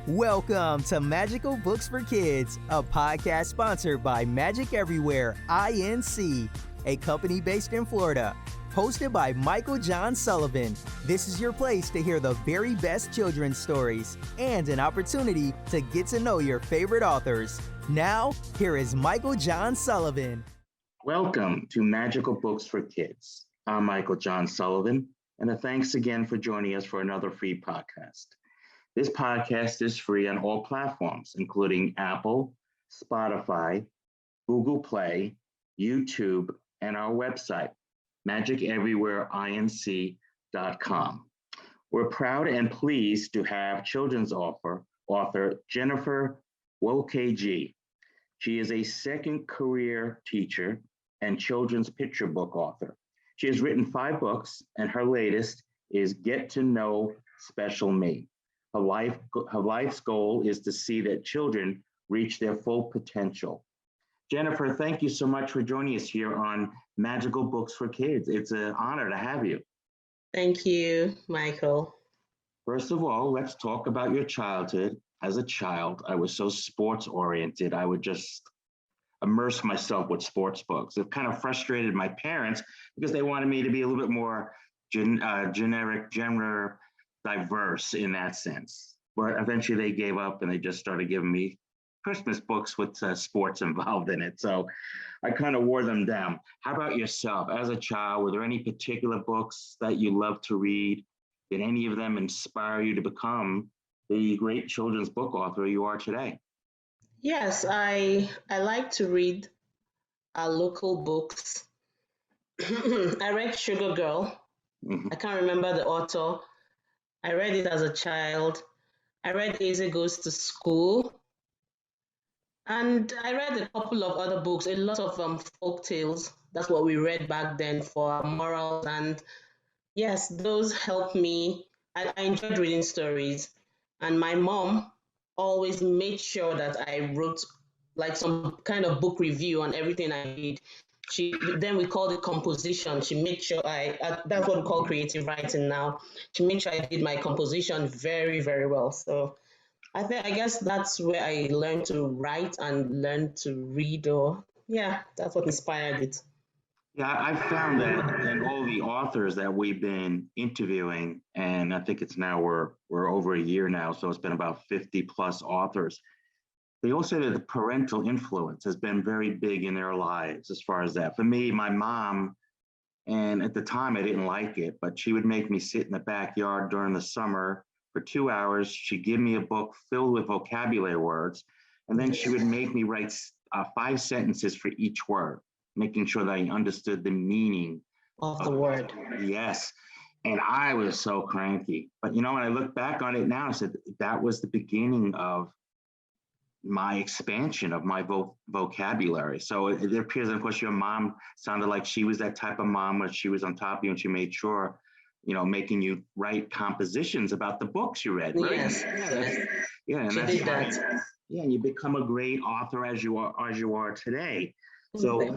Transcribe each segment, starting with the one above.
Welcome to Magical Books for Kids, a podcast sponsored by Magic Everywhere, Inc., a company based in Florida. Hosted by Michael John Sullivan, this is your place to hear the very best children's stories and an opportunity to get to know your favorite authors. Now, here is Michael John Sullivan. Welcome to Magical Books for Kids. I'm Michael John Sullivan, and thanks again for joining us for another free podcast. This podcast is free on all platforms, including Apple, Spotify, Google Play, YouTube, and our website, magiceverywhereinc.com. We're proud and pleased to have children's author Jennifer Nwokeji. She is a second career teacher and children's picture book author. She has written 5 books, and her latest is Get to Know Special Me. Her life's goal is to see that children reach their full potential. Jennifer, thank you so much for joining us here on Magical Books for Kids. It's an honor to have you. Thank you, Michael. First of all, let's talk about your childhood. As a child, I was so sports oriented. I would just immerse myself with sports books. It kind of frustrated my parents because they wanted me to be a little bit more generic, gender diverse in that sense. But eventually they gave up and they just started giving me Christmas books with sports involved in it. So I kind of wore them down. How about yourself? As a child, were there any particular books that you loved to read? Did any of them inspire you to become the great children's book author you are today? Yes, I like to read local books. I read Sugar Girl. I can't remember the author. I read it as a child. I read Easy Goes to School. And I read a couple of other books, a lot of folk tales. That's what we read back then for our morals. And yes, those helped me. I enjoyed reading stories. And my mom always made sure that I wrote like some kind of book review on everything I did. Then we called it composition. She made sure that's what we call creative writing now. She made sure I did my composition very, very well. So I guess that's where I learned to write and learn to read, that's what inspired it. Yeah, I've found that in all the authors that we've been interviewing, and I think it's now we're over a year now, so it's been about 50 plus authors. They all say that the parental influence has been very big in their lives as far as that. For me, my mom, and at the time I didn't like it, but she would make me sit in the backyard during the summer for 2 hours. She'd give me a book filled with vocabulary words, and then she would make me write 5 sentences for each word, making sure that I understood the meaning of the word. Yes. And I was so cranky. But when I look back on it now, I said that was the beginning of my expansion of my vocabulary. So it appears, of course, your mom sounded like she was that type of mom where she was on top of you and she made sure, making you write compositions about the books you read. Right? Yes. Yeah, and she did that. Yeah, and you become a great author as you are today. So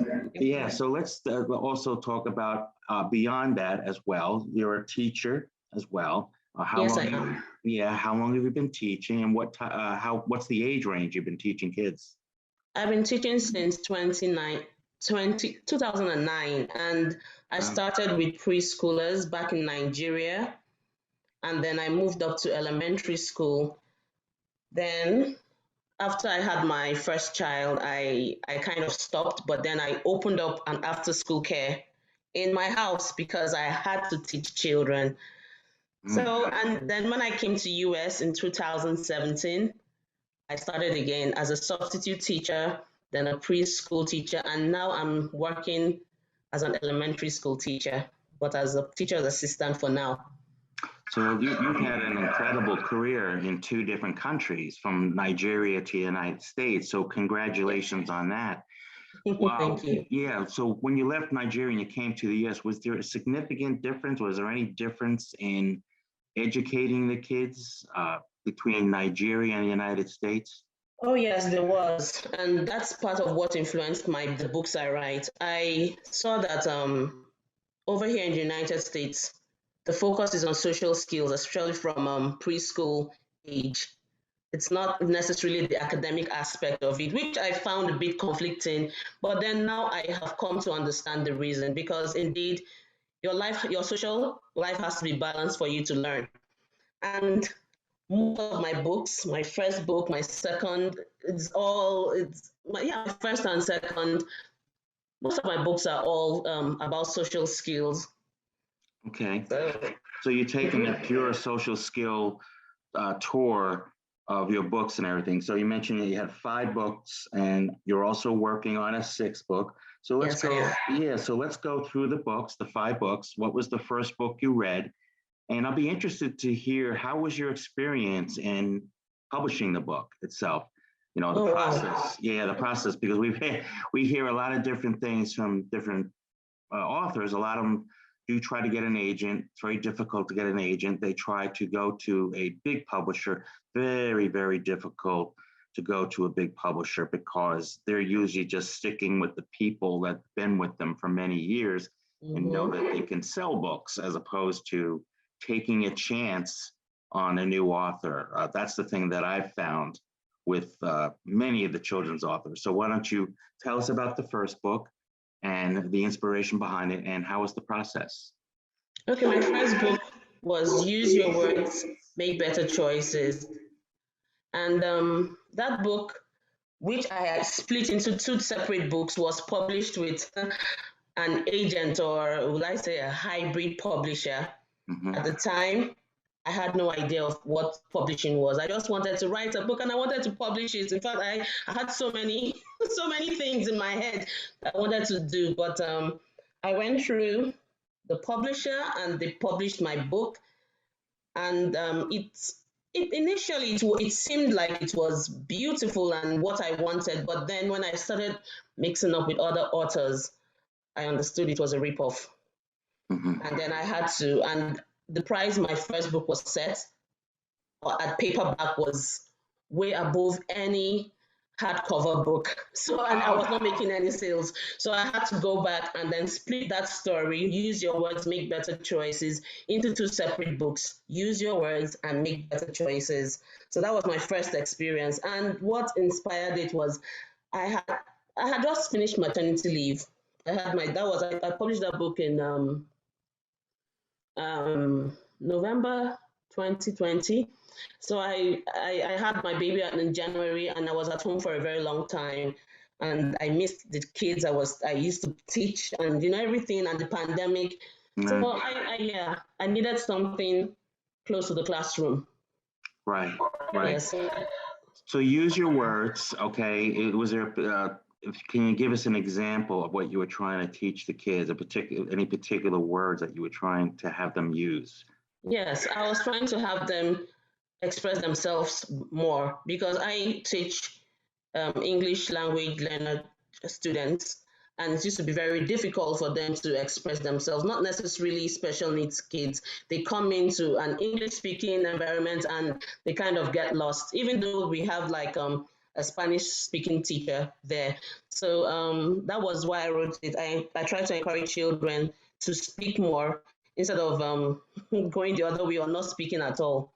so let's also talk about beyond that as well. You're a teacher as well. Yes, I am. How long have you been teaching, and what's the age range you've been teaching kids? I've been teaching since 2009, and I started with preschoolers back in Nigeria, and then I moved up to elementary school. Then after I had my first child, I kind of stopped, but then I opened up an after-school care in my house because I had to teach children. So, and then when I came to US in 2017, I started again as a substitute teacher, then a preschool teacher, and now I'm working as an elementary school teacher, but as a teacher's assistant for now. So you've had an incredible career in 2 different countries, from Nigeria to the United States. So congratulations on that. Wow. Thank you. Yeah. So when you left Nigeria and you came to the US, was there a significant difference? Was there any difference in educating the kids between Nigeria and the United States? Oh, yes, there was. And that's part of what influenced the books I write. I saw that over here in the United States, the focus is on social skills, especially from preschool age. it's not necessarily the academic aspect of it, which I found a bit conflicting. But then now I have come to understand the reason, because indeed your social life has to be balanced for you to learn. And most of my books, my first book, my second, my first and second, most of my books are all about social skills. Okay. So, So you're taking a pure social skill tour of your books and everything. So you mentioned that you had 5 books and you're also working on a 6th book. So let's yes, I go, am. yeah, so let's go through the books, the 5 books. What was the first book you read? And I'll be interested to hear, how was your experience in publishing the book itself? You know, the Oh, wow. process. Yeah, the process, because we hear a lot of different things from different authors. A lot of them do try to get an agent. It's very difficult to get an agent. They try to go to a big publisher. Very, very difficult to go to a big publisher because they're usually just sticking with the people that've been with them for many years and know that they can sell books, as opposed to taking a chance on a new author. That's the thing that I've found with many of the children's authors. So why don't you tell us about the first book and the inspiration behind it, and how was the process? Okay, my first book was Use Your Words, Make Better Choices. And that book, which I had split into 2 separate books, was published with an agent, or would I say a hybrid publisher. At the time, I had no idea of what publishing was. I just wanted to write a book and I wanted to publish it. In fact, I had so many so many things in my head that I wanted to do. But I went through the publisher and they published my book. And it initially it seemed like it was beautiful and what I wanted. But then when I started mixing up with other authors, I understood it was a ripoff. And then I had to, and the price my first book was set at paperback was way above any hardcover book. So, and I was not making any sales. So I had to go back and then split that story, Use Your Words, Make Better Choices, into 2 separate books, Use Your Words and Make Better Choices. So that was my first experience. And what inspired it was I had I had just finished maternity leave. I published that book in November 2020. So I had my baby in January and I was at home for a very long time. And I missed the kids I used to teach and everything, and the pandemic. So I needed something close to the classroom. Right, right. Yes. So use your words. Okay, was there? Can you give us an example of what you were trying to teach the kids? Any particular words that you were trying to have them use? Yes, I was trying to have them express themselves more, because I teach English language learner students, and it used to be very difficult for them to express themselves, not necessarily special needs kids. They come into an English speaking environment and they kind of get lost, even though we have like a Spanish speaking teacher there. So that was why I wrote it. I try to encourage children to speak more instead of going the other way or not speaking at all.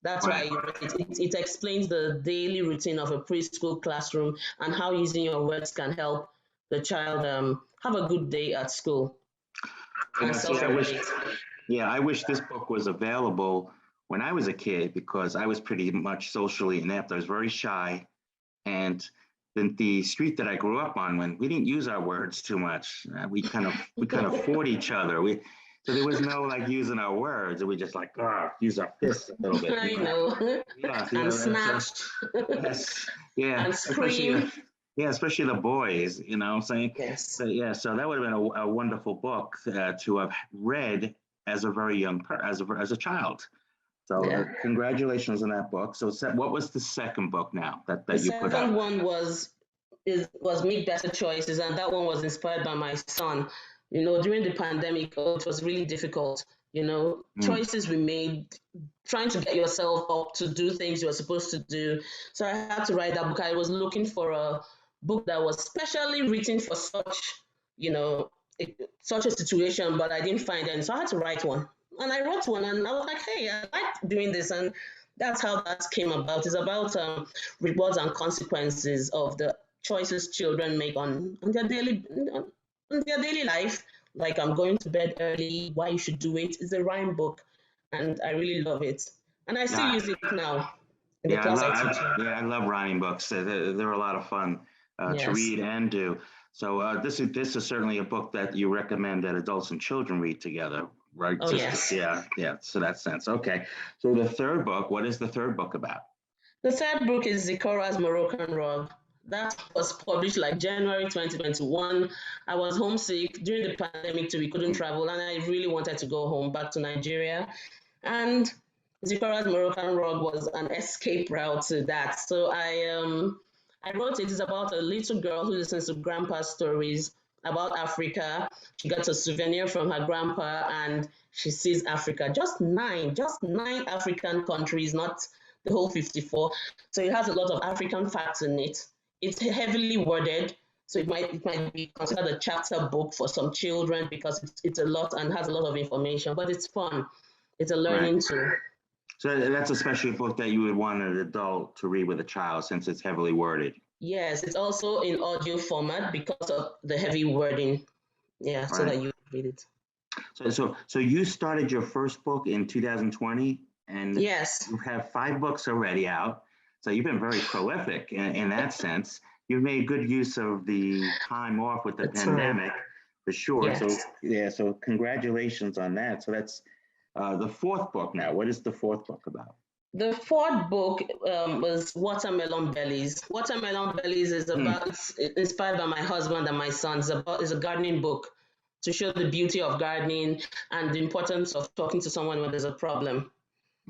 That's why it explains the daily routine of a preschool classroom and how using your words can help the child have a good day at school and self-regulate. I wish this book was available when I was a kid, because I was pretty much socially inept. I was very shy, and then the street that I grew up on, when we didn't use our words too much, we kind of fought each other. So there was no like using our words. We just like use our fists a little bit. I know. And snap. Yes, yeah, and scream. especially the boys. Saying. Yes. So that would have been a wonderful book to have read as a very young as a child. So congratulations on that book. So what was the second book now that you put out? The second one was Make Better Choices, and that one was inspired by my son. During the pandemic, it was really difficult. Choices we made, trying to get yourself up to do things you're supposed to do. So I had to write that book. I was looking for a book that was specially written for such a situation, but I didn't find any. So I had to write one. And I wrote one, and I was like, hey, I like doing this. And that's how that came about. It's about rewards and consequences of the choices children make on their daily life. Like I'm going to bed early, why you should do it. It's a rhyme book, and I really love it. And I still Yeah, use it now in the yeah, class I teach. I love rhyming books. They're a lot of fun to Yes. read and do. So this is certainly a book that you recommend that adults and children read together, right? Oh, yes. Yeah, yeah. So that sense. Okay. So the third book. What is the third book about? The third book is Zikora's Moroccan Rug. That was published like January 2021. I was homesick during the pandemic too. We couldn't travel, and I really wanted to go home back to Nigeria. And Zikora's Moroccan Rug was an escape route to that. So I wrote it. It's about a little girl who listens to grandpa's stories about Africa. She gets a souvenir from her grandpa and she sees Africa. Just nine African countries, not the whole 54. So it has a lot of African facts in it. It's heavily worded, so it might be considered a chapter book for some children because it's a lot and has a lot of information, but it's fun. It's a Right. learning tool. So that's especially a book that you would want an adult to read with a child since it's heavily worded. Yes, it's also in audio format because of the heavy wording. Yeah, so Right. that you read it. So you started your first book in 2020, and Yes, you have 5 books already out. So you've been very prolific in that sense. You've made good use of the time off with the the time. pandemic, for sure. So Yes. yeah, so congratulations on that. So that's the fourth book now. What is the fourth book about? The fourth book was Watermelon Bellies. Watermelon Bellies is Hmm. about, it's inspired by my husband and my son. It's a gardening book to show the beauty of gardening and the importance of talking to someone when there's a problem.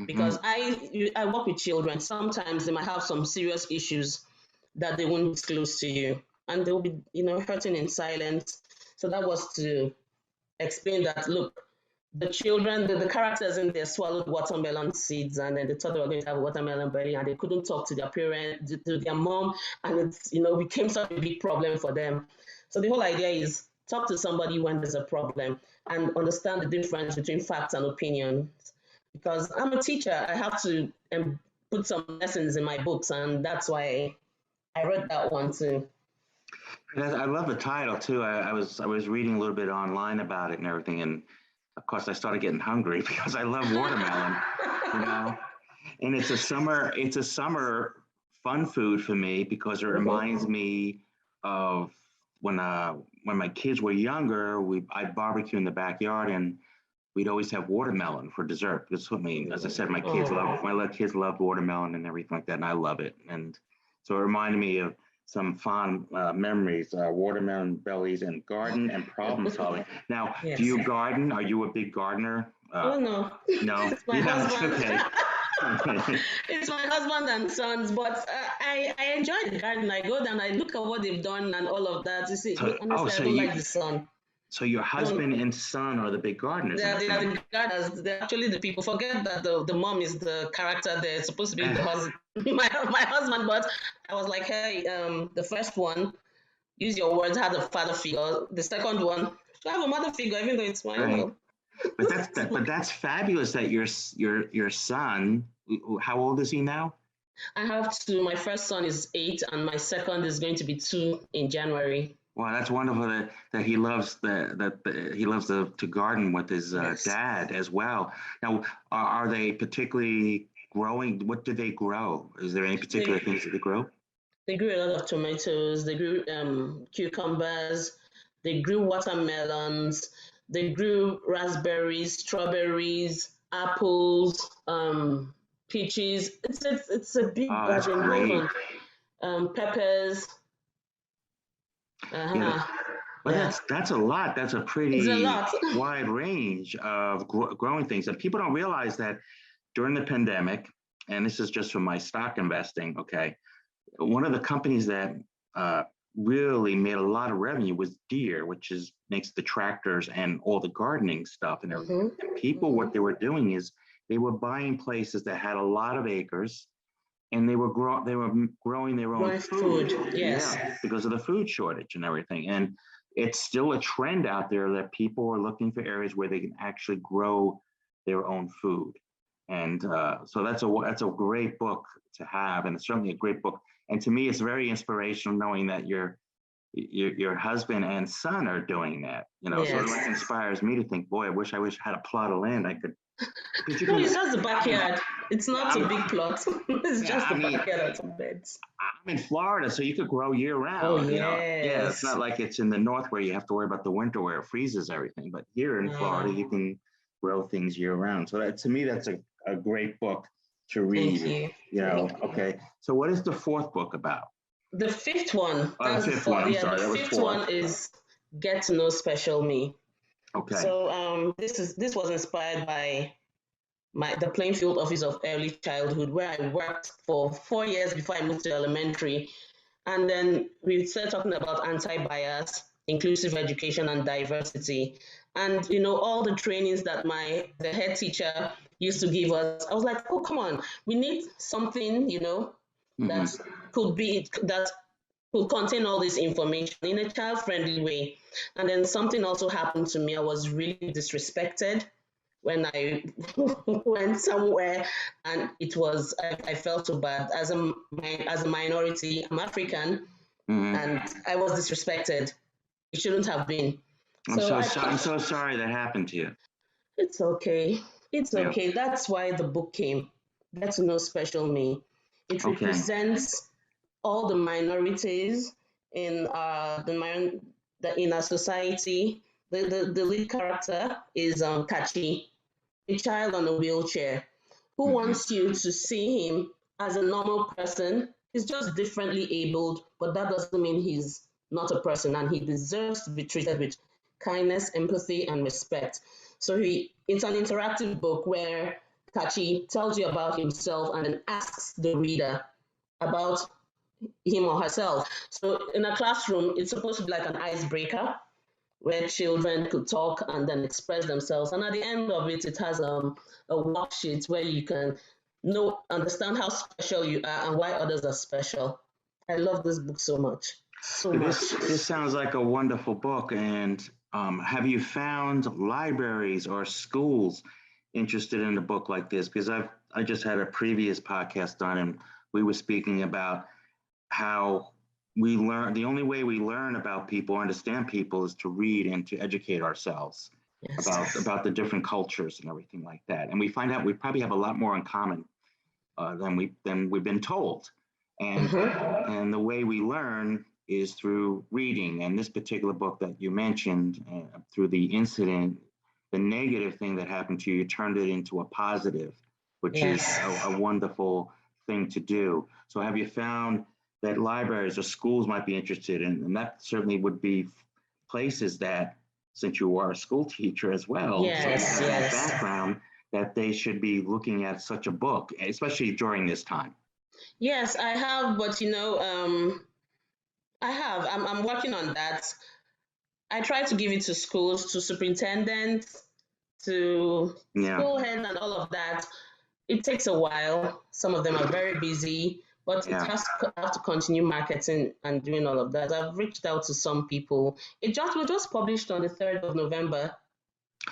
Because Hmm. I work with children. Sometimes they might have some serious issues that they won't disclose to you, and they'll be hurting in silence. So that was to explain that, look, the children, the characters in there swallowed watermelon seeds, and then they thought they were going to have a watermelon belly, and they couldn't talk to their parent, to their mom, and it's became such a big problem for them. So the whole idea is talk to somebody when there's a problem and understand the difference between facts and opinions. Because I'm a teacher, I have to put some lessons in my books, and that's why I wrote that one too. I love the title too. I was reading a little bit online about it and everything, and of course I started getting hungry because I love watermelon, you know. And it's a summer fun food for me because it Mhm. reminds me of when my kids were younger. I'd barbecue in the backyard and we'd always have watermelon for dessert. That's what I mean. As I said, Oh. my little kids loved watermelon and everything like that, and I love it. And so it reminded me of some fond memories, watermelon bellies and garden and problem solving. Now, do Yes. you garden? Are you a big gardener? Oh no, No, it's my you're not. husband. Okay. It's my husband and sons, but I enjoy the garden. I go down, I look at what they've done and all of that. You see, So, honestly, I don't like the sun. so your I don't. husband and son are the big gardeners in the They are family. the gardeners. They're actually the people. Forget that the mom is the character. They're supposed to be the husband, my husband. But I was like, hey, the first one, use your words, had a father figure. The second one, should have a mother figure, even though it's my Right. But that's It's that. But that's fabulous that your son. How old is he now? I have two. My first son is 8, and my second is going to be 2 in January. Wow, that's wonderful that he loves he loves to garden with his Yes. dad as well. Now, are they particularly growing? What do they grow? Is there any particular They things that they grow? they grew a lot of tomatoes. They grew cucumbers. They grew watermelons. They grew raspberries, strawberries, apples, peaches. It's a big Oh, that's garden. Hold great. on. Peppers. Yeah, Uh-huh. but Yeah. that's a lot. That's a It's a pretty lot. wide range of growing things, and people don't realize that during the pandemic, and this is just from my stock investing. Okay, one of the companies that uh, really made a lot of revenue was Deere, which is makes the tractors and all the gardening stuff and everything. Mm-hmm. And people, Mm-hmm. what they were doing is they were buying places that had a lot of acres, and they were growing their own Growing food. food. Yes. Yeah, because of the food shortage and everything. And it's still a trend out there that people are looking for areas where they can actually grow their own food. And so that's a great book to have, and it's certainly a great book. And to me, it's very inspirational knowing that your husband and son are doing that. So it Yes. like inspires me to think, boy, I wish I had a plot of land I could. No, it's just the backyard. It's not a big plot. It's Yeah, just the backyard and some beds. I'm in Florida, so you could grow year Oh, round. Yeah, it's yes. not like it's in the north where you have to worry about the winter where it freezes everything. But here in Florida, you can grow things year round. So to me, that's a great book to read. Thank you. Okay. So what is the fourth book about? The fifth one. Oh, the fifth one. I'm sorry, that was fifth four. one is Get to Know Special Me. Okay. So this was inspired by the Plainfield Office of Early Childhood, where I worked for 4 years before I moved to elementary. And then we started talking about anti-bias, inclusive education, and diversity. And all the trainings that the head teacher used to give us, I was like, oh, come on, we need something, that could contain all this information in a child-friendly way. And then something also happened to me. I was really disrespected when I went somewhere, and I felt so bad. As a minority, I'm African, and I was disrespected. It shouldn't have been. I'm so sorry that happened to you. It's okay. It's okay. That's why the book came. Get to Know Special Me. It represents all the minorities in in our society. The lead character is Kachi, a child on a wheelchair, who wants you to see him as a normal person. He's just differently abled, but that doesn't mean he's not a person, and he deserves to be treated with kindness, empathy, and respect. So it's an interactive book where Kachi tells you about himself and then asks the reader about him or herself. So in a classroom, it's supposed to be like an icebreaker where children could talk and then express themselves. And at the end of it, it has a worksheet where you can understand how special you are and why others are special. I love this book so much. This sounds like a wonderful book. And have you found libraries or schools interested in a book like this? Because I just had a previous podcast done, and we were speaking about how the only way we learn about people, understand people, is to read and to educate ourselves about the different cultures and everything like that. And we find out we probably have a lot more in common than we've been told. And the way we learn is through reading. And this particular book that you mentioned, through the incident, the negative thing that happened to you, you turned it into a positive, which is a wonderful thing to do. So have you found that libraries or schools might be interested in? And that certainly would be places that, since you are a school teacher as well, that background, that they should be looking at such a book, especially during this time. Yes, I have, but I'm working on that. I try to give it to schools, to superintendents, to school head, and all of that. It takes a while. Some of them are very busy, but it have to continue marketing and doing all of that. I've reached out to some people. It was just published on the 3rd of November.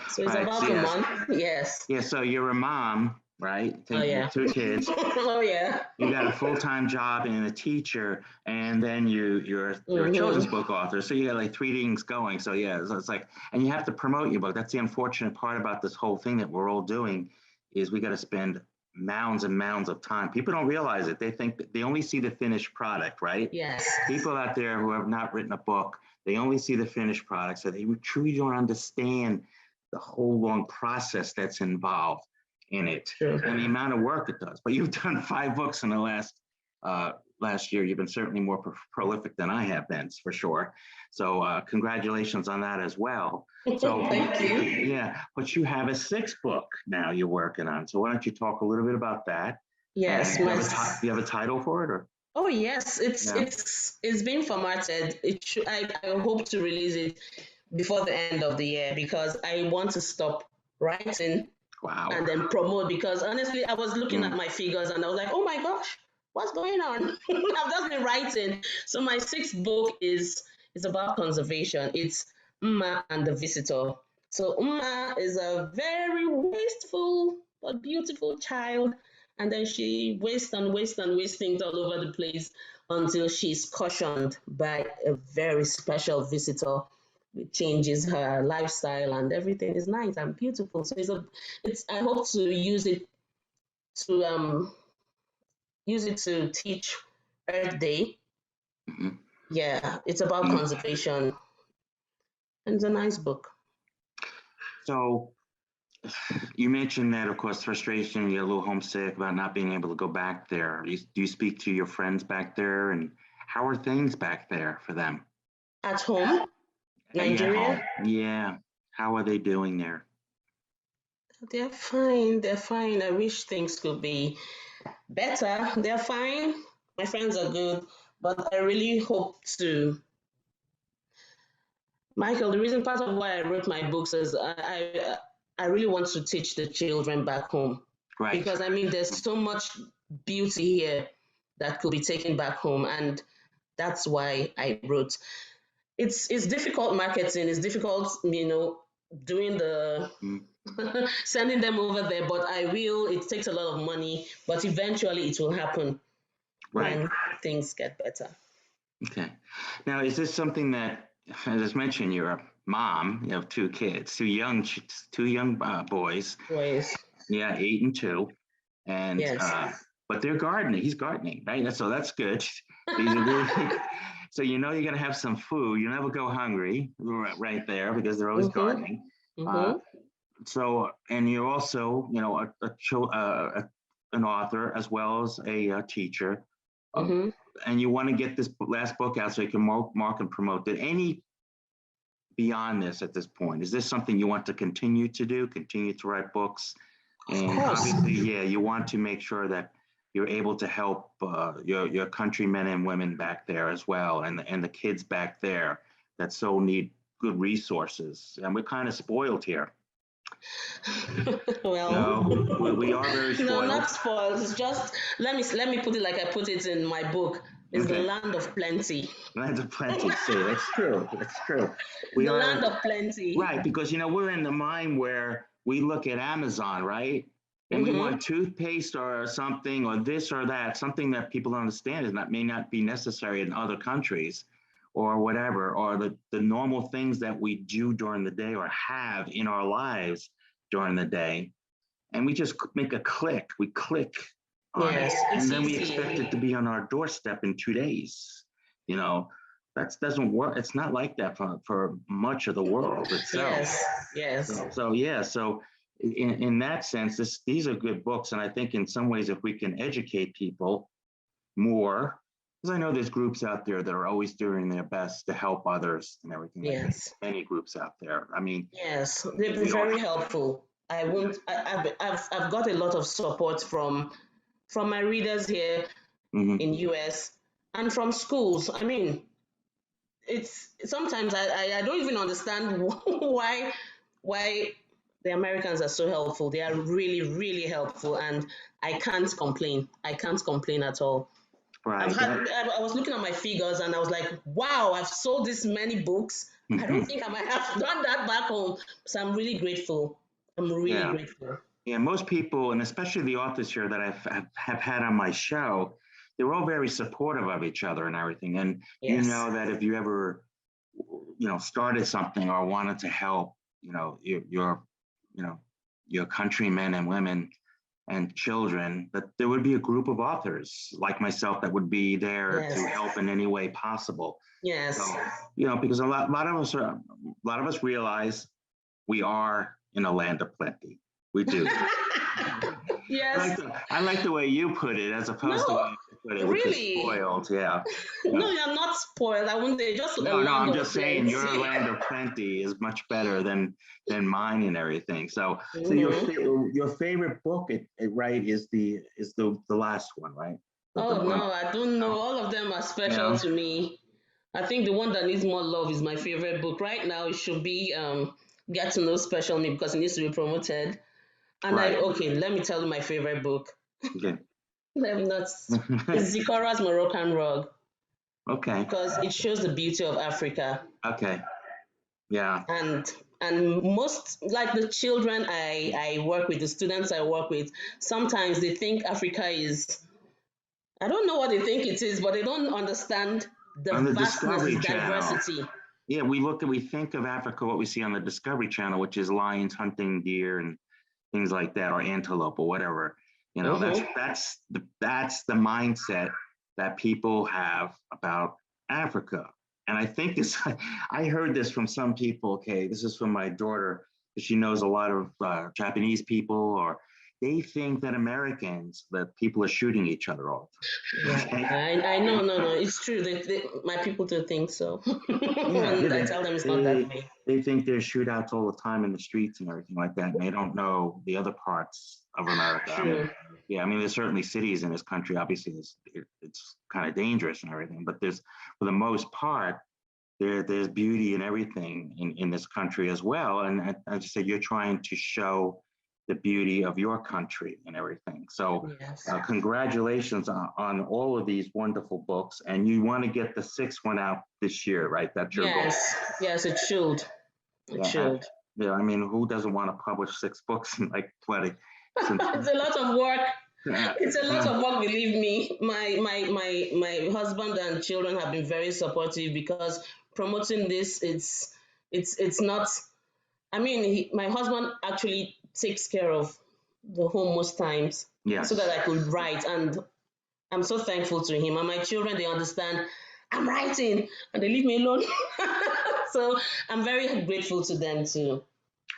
So it's about a month. Yes. Yeah, so you're a mom, right? Two kids. Oh, yeah. You got a full-time job and a teacher, and then you're a children's book author. So you got like 3 things going. So so it's like, and you have to promote your book. That's the unfortunate part about this whole thing that we're all doing, is we got to spend mounds and mounds of time. People don't realize it. They think they only see the finished product, right? Yes. People out there who have not written a book, they only see the finished product. So they truly don't understand the whole long process that's involved in it and the amount of work it does. But you've done 5 books in the last year. You've been certainly more prolific than I have been, for sure. So congratulations on that as well. So thank you. Yeah, but you have a 6th book now you're working on. So why don't you talk a little bit about that? Yes. Do you have a title for it, or? Oh yes, it's been formatted. I hope to release it before the end of the year, because I want to stop writing. Wow. And then promote, because honestly, I was looking at my figures and I was like, oh my gosh, what's going on? I've just been writing. So my 6th book is about conservation. It's Umma and the Visitor. So Umma is a very wasteful a beautiful child. And then she wastes and wastes and wastes things all over the place until she's cautioned by a very special visitor. It changes her lifestyle and everything is nice and beautiful. So I hope to to use it to teach Earth Day. Mhm. Yeah, it's about Mhm. conservation. And it's a nice book. So you mentioned that, of course, frustration, you're a little homesick about not being able to go back there. Do you speak to your friends back there, and how are things back there for them? At home, Yeah, at Nigeria, home. Yeah. How are they doing there? they're fine. They're fine. I wish things could be better. They're fine. My friends are good, but I really hope to. Michael, the reason part of why I wrote my books is I really want to teach the children back home Right. because I mean there's so much beauty here that could be taken back home, and that's why I wrote. It's difficult marketing. It's difficult, doing the Mm. sending them over there. But I will. It takes a lot of money, but eventually it will happen Right. when things get better. Okay. Now, is this something that, as I mentioned, you're a mom, you have two kids, two young boys. Boys, Yeah, 8 and 2, and yes. but they're gardening. He's gardening, right? So that's good. These are the, so you're gonna have some food. You never go hungry, right there, because they're always Mhm. gardening. Uh, Mhm. so, and you're also, an author as well as a teacher, uh, Mhm. and you want to get this last book out so you can mark and promote. Did any beyond this at this point? Is this something you want to continue to do? Continue to write books? Of And course. obviously, yeah, you want to make sure that you're able to help your countrymen and women back there as well, and the kids back there that so need good resources. And we're kind of spoiled here. Well, We are very no, spoiled. not spoiled. It's just let me put it like I put it in my book. It's the Okay, land of plenty. lands of plenty. See, that's true. That's true. We The are land of plenty. right because we're in the mind where we look at Amazon, right? And we Mm-hmm. want toothpaste or something or this or that, something that people don't understand is not may not be necessary in other countries or whatever, or the normal things that we do during the day or have in our lives during the day. And we just make a click, we click on it. Yes, And it's then we easy. expect it to be on our doorstep in 2 days. You know, that doesn't work. It's not like that for much of the world itself. Yes, yes. So yeah, so in that sense, these are good books, and I think in some ways, if we can educate people more, because I know there's groups out there that are always doing their best to help others and everything like that. Yes. Many groups out there. I mean, Yes, they've been we all. very helpful. I won't. I've got a lot of support from my readers here Mhm. in US and from schools. I mean, it's sometimes I don't even understand why the Americans are so helpful. They are really, really helpful, and I can't complain. I can't complain at all. Right. That, I was looking at my figures and I was like, wow, I've sold this many books. I don't think I might have done that back home. So I'm really grateful. I'm really yeah. grateful. Yeah, most people, and especially the authors here that have had on my show, they're all very supportive of each other and everything. And you Yes. know that if you ever, started something or wanted to help, you know, your countrymen and women and children, that there would be a group of authors like myself that would be there Yes. to help in any way possible. Yes. So, because a lot of us realize we are in a land of plenty. We do. Yes. I like the way you put it as opposed to the way No, I put it, which is really. spoiled. Yeah. No, Yeah. you're not spoiled. I wouldn't say just a No, land I'm of just saying your plenty. land of plenty is much better than mine and everything. So Hmm. your favorite book, right, is the last one, right? The Oh one. no, I don't know. No, All of them are special no, to me. I think the one that needs more love is my favorite book. Right now it should be Get to Know Special Me because it needs to be promoted. And right. let me tell you my favorite book. Okay. Let me not it's Zikora's Moroccan Rug Okay. because it shows the beauty of Africa Okay. Yeah. and And most, like the children I work with, the students I work with, sometimes they think Africa is, I don't know what they think it is, but they don't understand the On the vastness, the Discovery Channel. diversity. Yeah, we think of Africa, what we see on the Discovery Channel, which is lions hunting deer and things like that, or antelope or whatever. You know, Mm-hmm. that's the mindset that people have about Africa. And I think this, I heard this from some people. Okay, this is from my daughter, because she knows a lot of Japanese people, or they think that Americans, that people are shooting each other all the Yeah, time. Okay. I know, no, it's true. My people do think so. Yeah, And I tell them it's not that they way. they think there's shootouts all the time in the streets and everything like that, and they don't know the other parts of America. I mean, True. yeah, I mean, there's certainly cities in this country. Obviously, it's kind of dangerous and everything, but there's, for the most part, there's beauty in everything in this country as well. And as you said, you're trying to show the beauty of your country and everything. So Yes. congratulations on all of these wonderful books. And you want to get the sixth one out this year, right? That's your goal. Yes, it should. It Yeah, should. yeah. I mean, who doesn't want to publish 6 books in like 20? Since, It's a lot of work. uh, It's a lot of work, believe me. My husband and children have been very supportive, because promoting this, it's not. I mean, my husband actually takes care of the home most times, so that yes. I could write, and I'm so thankful to him. And my children, they understand I'm writing, and they leave me alone. So I'm very grateful to them too.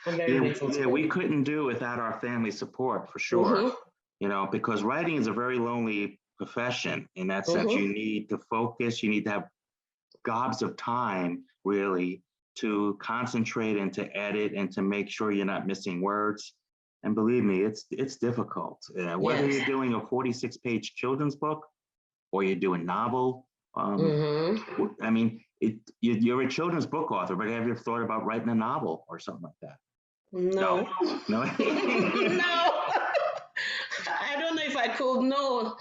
I'm very Yeah, grateful to yeah, them. we couldn't do it without our family support for sure. Mm-hmm. You know, because writing is a very lonely profession in that sense. Mm-hmm. You need to focus, you need to have gobs of time really to concentrate and to edit and to make sure you're not missing words. And believe me, it's difficult. Whether Yes. you're doing a 46-page children's book or you're doing novel, Mm-hmm. I mean, you're a children's book author, but have you thought about writing a novel or something like that? No, No. no. No. I don't know if I could. No.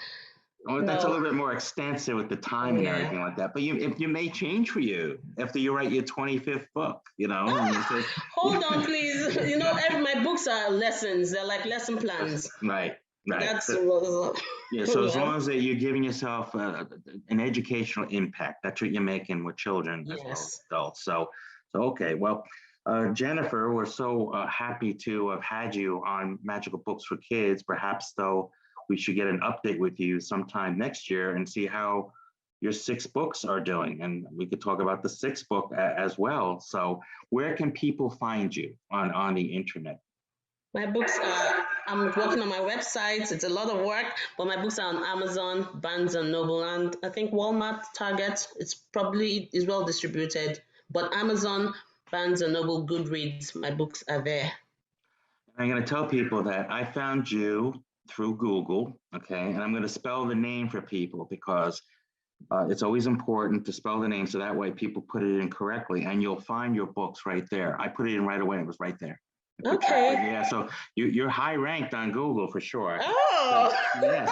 Well, that's a No. little bit more extensive with the time and Yeah. everything like that. But you may change for you after you write your 25th book, you know. And you say, Hold on, please. My books are lessons. They're like lesson plans. right, right. That's Yeah. So as yeah. long as that you're giving yourself an educational impact, that's what you're making with children as well as Yes. adults. So okay. Well, Jennifer, we're so happy to have had you on Magical Books for Kids. Perhaps though, we should get an update with you sometime next year and see how your 6 books are doing, and we could talk about the 6th book as well. So, where can people find you on the internet? My books are. I'm working on my website. It's a lot of work, but my books are on Amazon, Barnes and Noble, and I think Walmart, Target. It's probably is well distributed, but Amazon, Barnes and Noble, Goodreads, my books are there. I'm going to tell people that I found you through Google, okay, and I'm going to spell the name for people because it's always important to spell the name so that way people put it in correctly, and you'll find your books right there. I put it in right away; it was right there. Okay. Yeah, so you're high ranked on Google for sure. Oh. Yes.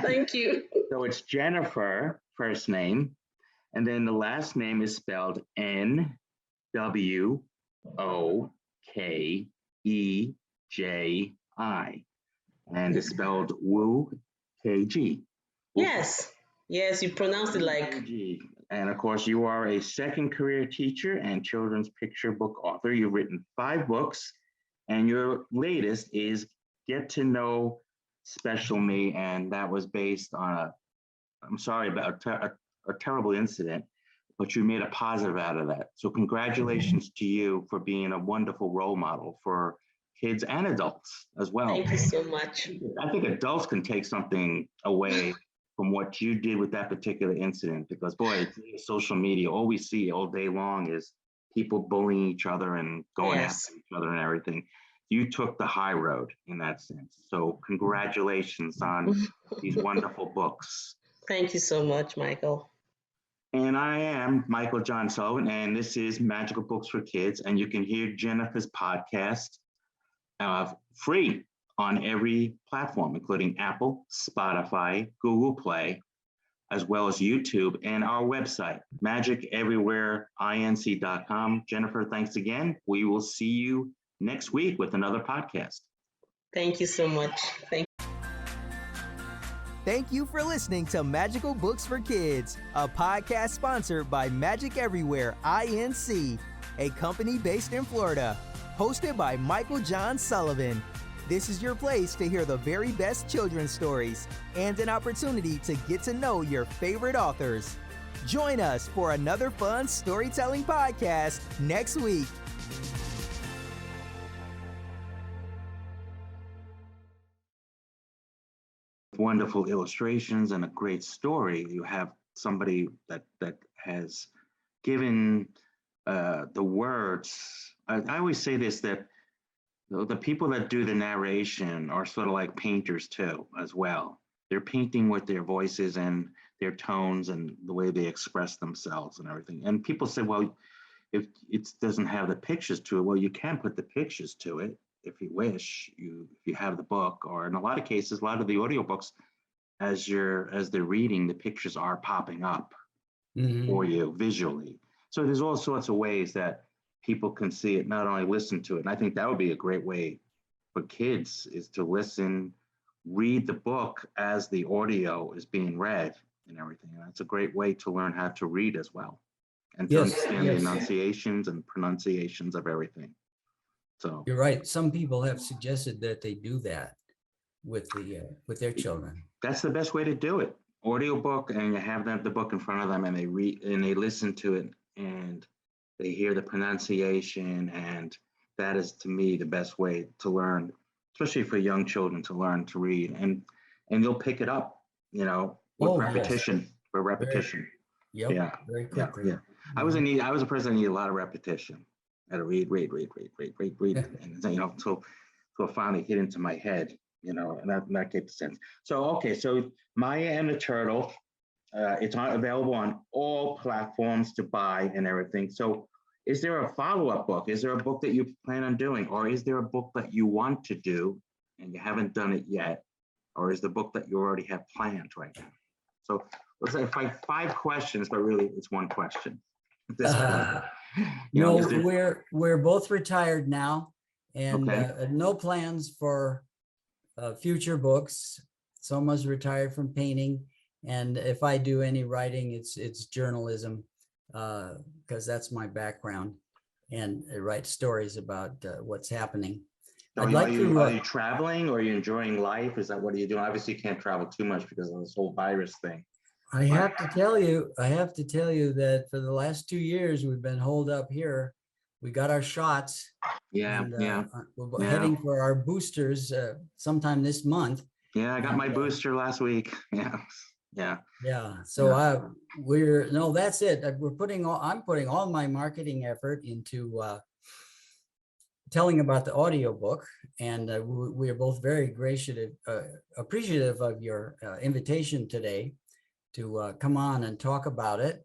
Thank you. So it's Jennifer, first name, and then the last name is spelled Nwokeji, and it's spelled Wu KG. Yes. Yes, you pronounced it like. KG. And of course, you are a second career teacher and children's picture book author. You've written 5 books, and your latest is Get to Know Special Me, and that was based on I'm sorry about a terrible incident, but you made a positive out of that. So congratulations to you for being a wonderful role model for kids and adults as well. Thank you so much. I think adults can take something away from what you did with that particular incident, because boy, social media, all we see all day long is people bullying each other and going Yes. after each other and everything. You took the high road in that sense. So congratulations on these wonderful books. Thank you so much, Michael. And I am Michael John Sullivan, and this is Magical Books for Kids. And you can hear Jennifer's podcast free on every platform, including Apple, Spotify, Google Play, as well as YouTube and our website, magiceverywhereinc.com. Jennifer, thanks again. We will see you next week with another podcast. Thank you so much. Thank you for listening to Magical Books for Kids, a podcast sponsored by Magic Everywhere Inc., a company based in Florida, hosted by Michael John Sullivan. This is your place to hear the very best children's stories and an opportunity to get to know your favorite authors. Join us for another fun storytelling podcast next week. Wonderful illustrations and a great story. You have somebody that has given the words. I always say this, that the people that do the narration are sort of like painters too, as well. They're painting with their voices and their tones and the way they express themselves and everything. And people say, well, if it doesn't have the pictures to it, well, you can put the pictures to it if you wish. If you have the book, or in a lot of cases, a lot of the audiobooks, as they're reading, the pictures are popping up for you visually. So there's all sorts of ways that people can see it, not only listen to it. And I think that would be a great way for kids, is to listen, read the book as the audio is being read and everything. And that's a great way to learn how to read as well, and to understand the enunciations and pronunciations of everything. So you're right. Some people have suggested that they do that with their children. That's the best way to do it. Audiobook, and you have the book in front of them, and they read and they listen to it, and they hear the pronunciation, and that is, to me, the best way to learn, especially for young children, to learn to read, and they'll pick it up, with repetition. Yes. For repetition. Very quickly. Yeah. I was a person that needed a lot of repetition. I had to read, and until it finally hit into my head, and that gave the sense. So Maya and the Turtle, it's available on all platforms to buy and everything. So is there a follow-up book? Is there a book that you plan on doing? Or is there a book that you want to do and you haven't done it yet? Or is the book that you already have planned right now? So let's say five questions, but really it's one question at this point. We're both retired now, and no plans for future books. Someone's retired from painting, and if I do any writing, it's journalism, because that's my background, and I write stories about what's happening. Are you traveling, or are you enjoying life? Is that what are you doing? Obviously, you can't travel too much because of this whole virus thing. I have to tell you that for the last 2 years, we've been holed up here. We got our shots. We're heading for our boosters sometime this month. Yeah, I got my booster last week. Yeah. So that's it. I'm putting all my marketing effort into telling about the audiobook, and we are both very appreciative of your invitation today to come on and talk about it.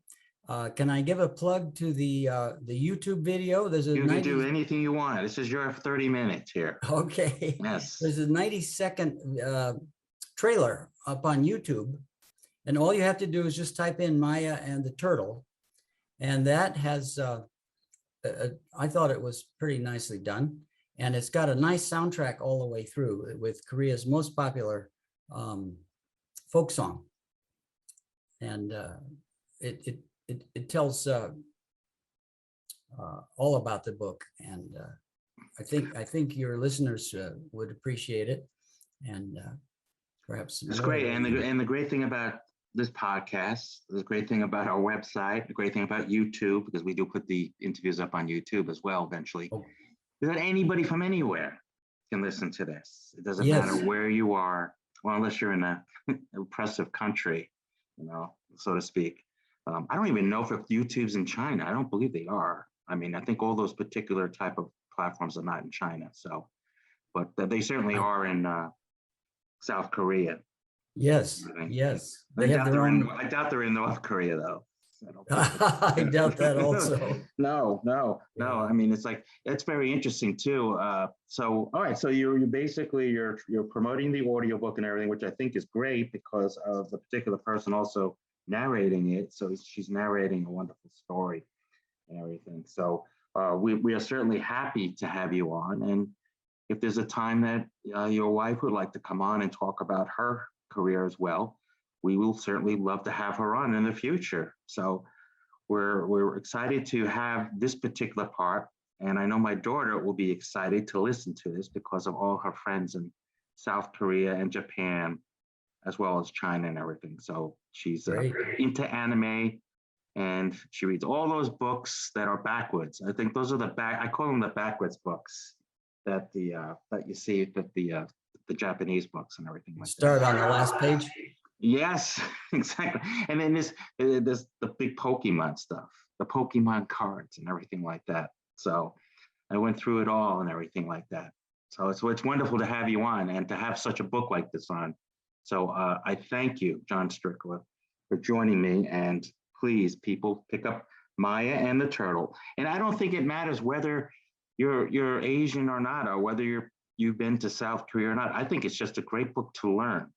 Can I give a plug to the YouTube video? You can do anything you want. This is your 30 minutes here. Okay. Yes. There's a 90-second trailer up on YouTube, and all you have to do is just type in Maya and the Turtle, and that has. I thought it was pretty nicely done, and it's got a nice soundtrack all the way through with Korea's most popular folk song, and it tells all about the book, and I think your listeners would appreciate it, and perhaps it's great. And the great thing about this podcast, the great thing about our website, the great thing about YouTube, because we do put the interviews up on YouTube as well eventually, is that anybody from anywhere can listen to this. It doesn't matter where you are, well, unless you're in a oppressive country, so to speak. I don't even know if YouTube's in China. I don't believe they are. I mean, I think all those particular type of platforms are not in China. So, but they certainly are in South Korea. Yes. I doubt they're in North Korea, though. I doubt that also. No. I mean, it's very interesting too. So, all right. So you're basically promoting the audiobook and everything, which I think is great because of the particular person also narrating it. So she's narrating a wonderful story and everything. So we are certainly happy to have you on. And if there's a time that your wife would like to come on and talk about her career as well, we will certainly love to have her on in the future. So we're excited to have this particular part. And I know my daughter will be excited to listen to this because of all her friends in South Korea and Japan, as well as China and everything. So she's into anime, and she reads all those books that are backwards. I think those are I call them the backwards books that that you see that the Japanese books and everything like Start that. on the last page. Yes, exactly. And then there's the big Pokemon stuff, the Pokemon cards and everything like that. So I went through it all and everything like that. So it's wonderful to have you on and to have such a book like this on. So I thank you, John Strickler, for joining me. And please, people, pick up Maya and the Turtle. And I don't think it matters whether you're Asian or not, or whether you've been to South Korea or not. I think it's just a great book to learn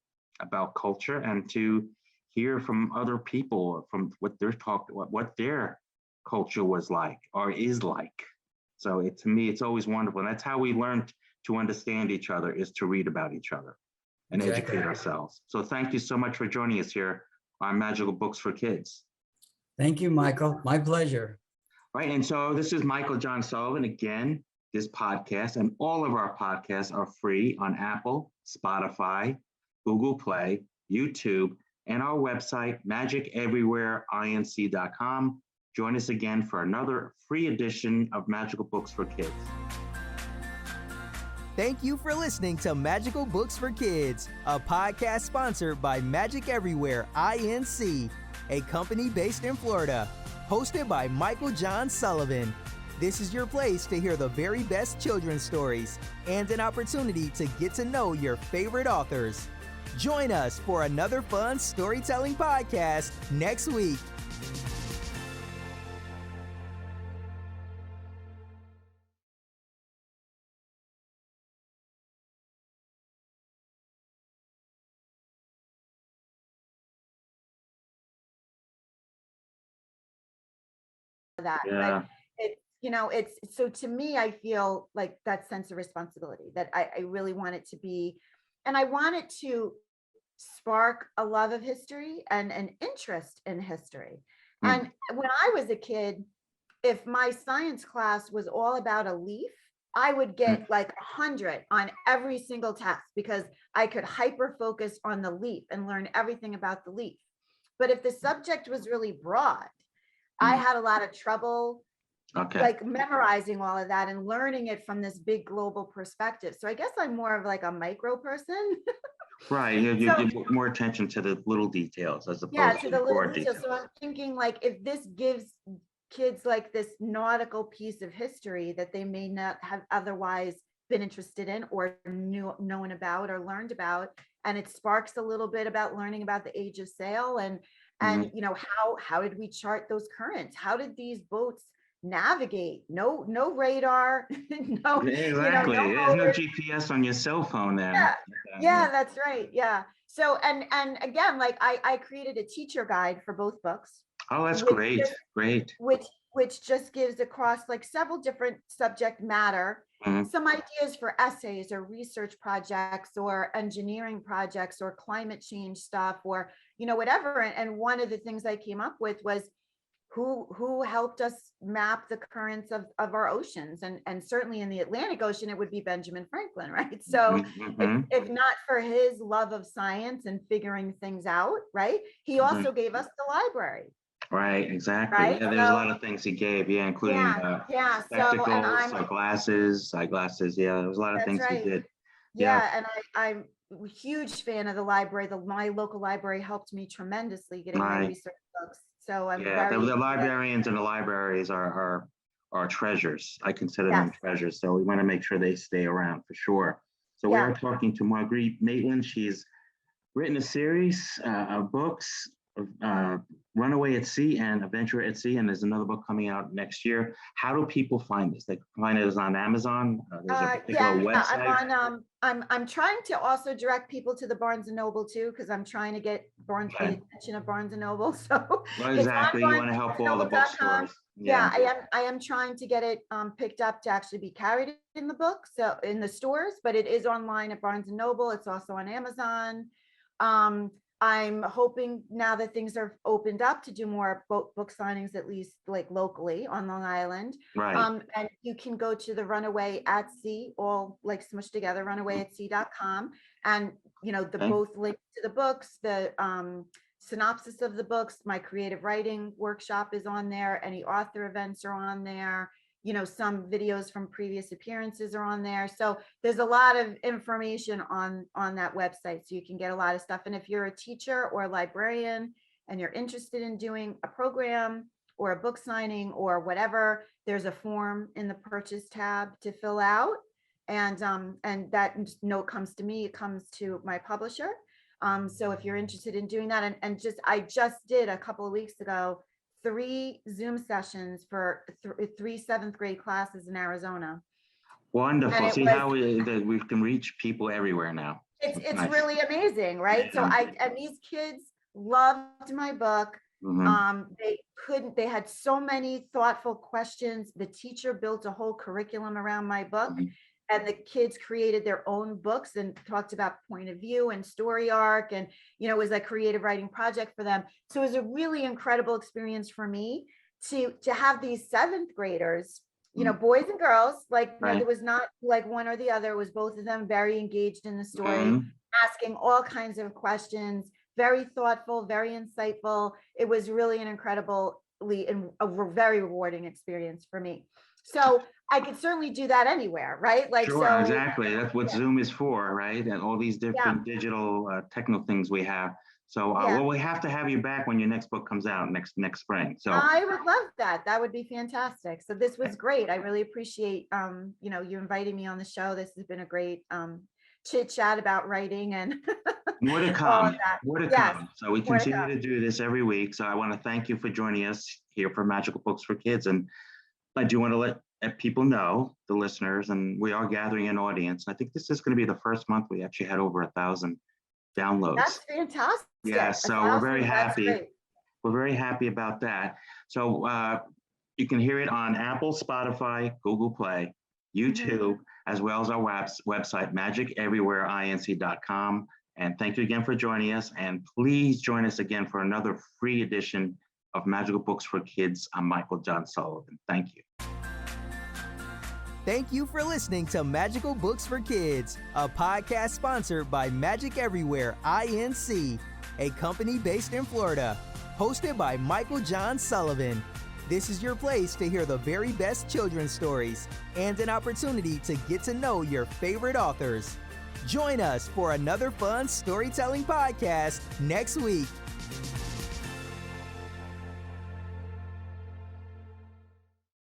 about culture and to hear from other people from what they're talking, what their culture was like or is like. So to me, it's always wonderful. And that's how we learn to understand each other, is to read about each other and educate ourselves. So thank you so much for joining us here on Magical Books for Kids. Thank you, Michael. My pleasure. Right. And so this is Michael John Sullivan. Again, this podcast and all of our podcasts are free on Apple, Spotify, Google Play, YouTube, and our website, magiceverywhereinc.com. Join us again for another free edition of Magical Books for Kids. Thank you for listening to Magical Books for Kids, a podcast sponsored by Magic Everywhere INC, a company based in Florida, hosted by Michael John Sullivan. This is your place to hear the very best children's stories and an opportunity to get to know your favorite authors. Join us for another fun storytelling podcast next week. That, but it's so to me, I feel like that sense of responsibility that I really want it to be, and I want it to spark a love of history and an interest in history. And when I was a kid, if my science class was all about a leaf, I would get like 100 on every single test because I could hyper focus on the leaf and learn everything about the leaf. But if the subject was really broad, I had a lot of trouble like memorizing all of that and learning it from this big global perspective. So I guess I'm more of like a micro person. Right. You give more attention to the little details as opposed to the little details. So I'm thinking, like, if this gives kids like this nautical piece of history that they may not have otherwise been interested in or known about or learned about, and it sparks a little bit about learning about the age of sail and you know, how did we chart those currents? How did these boats navigate? No radar. No, exactly. There's no GPS on your cell phone then. Yeah, that's right. Yeah. So and again, like I created a teacher guide for both books. Oh, that's great. Great. Which just gives across like several different subject matter, some ideas for essays or research projects or engineering projects or climate change stuff or, you know, whatever. And one of the things I came up with was who helped us map the currents of our oceans. And certainly in the Atlantic Ocean, it would be Benjamin Franklin, right? So if not for his love of science and figuring things out, right? He also gave us the library. Right, exactly. Right? Yeah, there's a lot of things he gave, including spectacles, eyeglasses. Yeah, there was a lot of things he did. Yeah, and I'm a huge fan of the library. My local library helped me tremendously getting my research books. So I'm the librarians and the libraries are treasures. I consider them treasures. So we want to make sure they stay around for sure. So we're talking to Marguerite Maitland. She's written a series of books Runaway at Sea and Adventure at Sea, and there's another book coming out next year. How do people find this? They can find it on Amazon. There's a particular website. I'm trying to also direct people to the Barnes and Noble too, because I'm trying to get the attention of Barnes and Noble. So well, exactly, you want to help all the bookstores. Yeah, I am trying to get it picked up to actually be carried in the book, so in the stores, but it is online at Barnes and Noble. It's also on Amazon. I'm hoping now that things are opened up to do more book signings, at least like locally on Long Island. Right. And you can go to the Runaway at Sea, all like smushed together, runawayatsea.com. And, both links to the books, the synopsis of the books, my creative writing workshop is on there. Any author events are on there. Some videos from previous appearances are on there. So there's a lot of information on that website. So you can get a lot of stuff. And if you're a teacher or a librarian and you're interested in doing a program or a book signing or whatever, there's a form in the purchase tab to fill out. And that note comes to me, it comes to my publisher. So if you're interested in doing that, I just did a couple of weeks ago 3 Zoom sessions for 3 7th grade classes in Arizona. Wonderful. See how we can reach people everywhere now. It's nice. Really amazing, right? Yeah. So and these kids loved my book. Mm-hmm. They had so many thoughtful questions. The teacher built a whole curriculum around my book. Mm-hmm. And the kids created their own books and talked about point of view and story arc. And, it was a creative writing project for them. So it was a really incredible experience for me to have these 7th graders, boys and girls, like there was not like one or the other, it was both of them very engaged in the story, asking all kinds of questions, very thoughtful, very insightful. It was really an a very rewarding experience for me. So I could certainly do that anywhere, right? Like, sure, so, exactly. That's what Zoom is for, right? And all these different digital technical things we have. So, well, we have to have you back when your next book comes out next spring. So I would love that. That would be fantastic. So this was great. I really appreciate, you inviting me on the show. This has been a great chit chat about writing and more to come. More to come. So we continue to do this every week. So I want to thank you for joining us here for Magical Books for Kids. And I do want to let people know, the listeners, and we are gathering an audience. I think this is going to be the first month we actually had over 1,000 downloads. That's fantastic. Yeah, so we're very happy. We're very happy about that. So you can hear it on Apple, Spotify, Google Play, YouTube, as well as our website, magiceverywhereinc.com. And thank you again for joining us. And please join us again for another free edition of Magical Books for Kids. I'm Michael John Sullivan. Thank you. Thank you for listening to Magical Books for Kids, a podcast sponsored by Magic Everywhere INC, a company based in Florida, hosted by Michael John Sullivan. This is your place to hear the very best children's stories and an opportunity to get to know your favorite authors. Join us for another fun storytelling podcast next week.